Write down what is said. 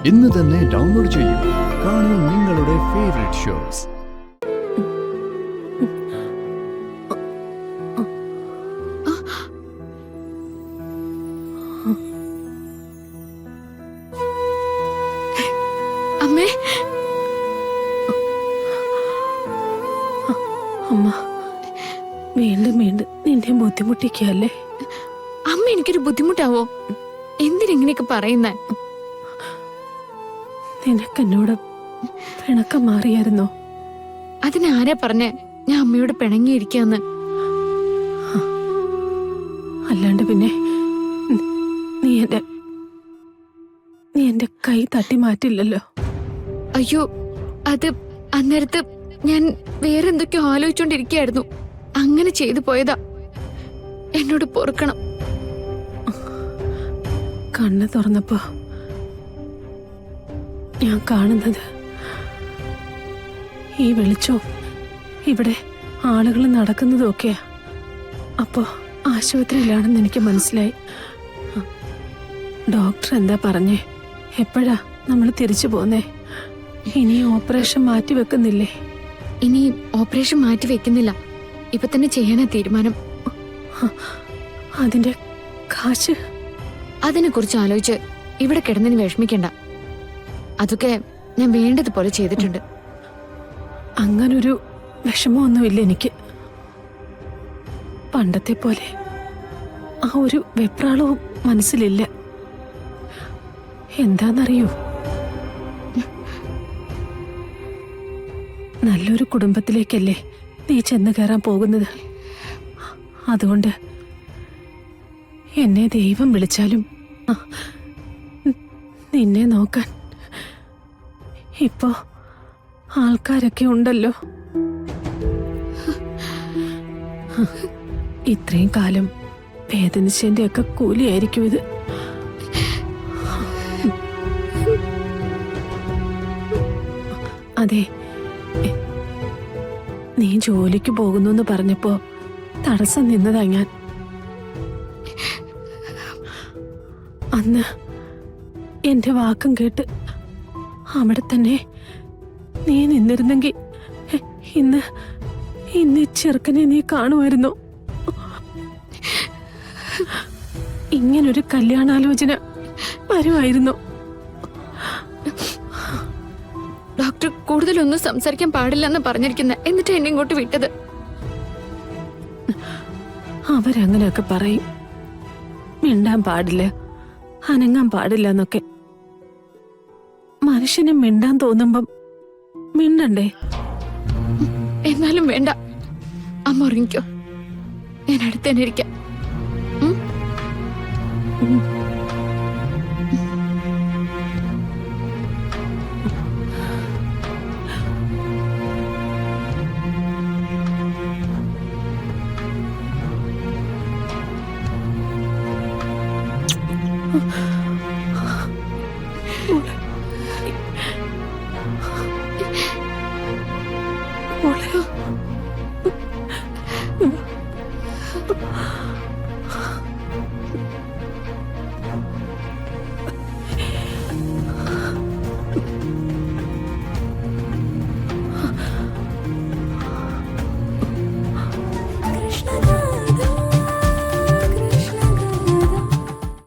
ഇന്ന് തന്നെ ഡൗൺലോഡ് ചെയ്യൂ. കാണൂ നിങ്ങളുടെ ഫേവറേറ്റ് ഷോസ്. അമ്മേ, അമ്മ വീണ്ടും വീണ്ടും നിന്നെ ബുദ്ധിമുട്ടിക്കല്ലേ? അമ്മ എനിക്കൊരു ബുദ്ധിമുട്ടാവോ? എന്തിനെങ്ങനെയൊക്കെ പറയുന്നേ? നിനക്കെന്നോട് പിണക്കം മാറിയായിരുന്നോ? അതിനാരാ പറഞ്ഞേ ഞാൻ അമ്മയോട് പിണങ്ങിയിരിക്കാന്ന്? അല്ലാണ്ട് പിന്നെ നീ എന്റെ കൈ തട്ടി മാറ്റില്ലല്ലോ. അയ്യോ, അത് അന്നേരത്ത് ഞാൻ വേറെന്തൊക്കെയോ ആലോചിച്ചോണ്ടിരിക്കായിരുന്നു. അങ്ങനെ ചെയ്തു പോയതാ. എന്നോട് പൊറുക്കണം. കണ്ണ് തുറന്നപ്പോ ഞാൻ കാണുന്നത് ഈ വെളിച്ചവും ഇവിടെ ആളുകൾ നടക്കുന്നതും ഒക്കെയാ. അപ്പോ ആശുപത്രിയിലാണെന്ന് എനിക്ക് മനസ്സിലായി. ഡോക്ടർ എന്താ പറഞ്ഞേ? എപ്പോഴാ നമ്മൾ തിരിച്ചു പോന്നേ? ഇനി ഓപ്പറേഷൻ മാറ്റി വെക്കുന്നില്ലേ? ഇനി ഓപ്പറേഷൻ മാറ്റി വെക്കുന്നില്ല. ഇപ്പൊ തന്നെ ചെയ്യാനാ തീരുമാനം. അതിന്റെ കാശ്? അതിനെ കുറിച്ച് ആലോചിച്ച് ഇവിടെ കിടന്നതിന് വിഷമിക്കണ്ട. അതൊക്കെ ഞാൻ വേണ്ടതുപോലെ ചെയ്തിട്ടുണ്ട്. അങ്ങനൊരു വിഷമമൊന്നുമില്ല എനിക്ക്. പണ്ടത്തെ പോലെ ആ ഒരു വെപ്രാളവും മനസ്സിലില്ല. എന്താന്നറിയോ, നല്ലൊരു കുടുംബത്തിലേക്കല്ലേ നീ ചെന്ന് കയറാൻ പോകുന്നത്. അതുകൊണ്ട് എന്നെ ദൈവം വിളിച്ചാലും നിന്നെ നോക്കാൻ ഇപ്പോ ആൾക്കാരൊക്കെ ഉണ്ടല്ലോ. ഇത്രയും കാലം വേദനിച്ചതിന്റെ ഒക്കെ കൂലിയായിരിക്കും ഇത്. അതെ, നീ ജോലിക്ക് പോകുന്നു എന്ന് പറഞ്ഞപ്പോ തടസ്സം നിന്നതാ ഞാൻ. അന്ന് എന്റെ വാക്കും കേട്ട് അവിടെ തന്നെ നീ നിന്നിരുന്നെങ്കിൽ ഇന്ന് ഈ ചെറുക്കനെ നീ കാണുമായിരുന്നു. ഇങ്ങനൊരു കല്യാണാലോചന വരുമായിരുന്നു. ഡോക്ടർ കൂടുതലൊന്നും സംസാരിക്കാൻ പാടില്ലെന്ന് പറഞ്ഞിരിക്കുന്ന, എന്നിട്ട് എന്നെ ഇങ്ങോട്ട് വിട്ടത്. അവരങ്ങനെയൊക്കെ പറയും. മിണ്ടാൻ പാടില്ല, അനങ്ങാൻ പാടില്ല എന്നൊക്കെ. മനുഷ്യന് മിണ്ടാൻ തോന്നുമ്പം മിണ്ടണ്ടേ? എന്നാലും വേണ്ട, അമ്മ ഉറങ്ങിക്കോ. ഞാൻ അടുത്ത് തന്നെ ഇരിക്കാം.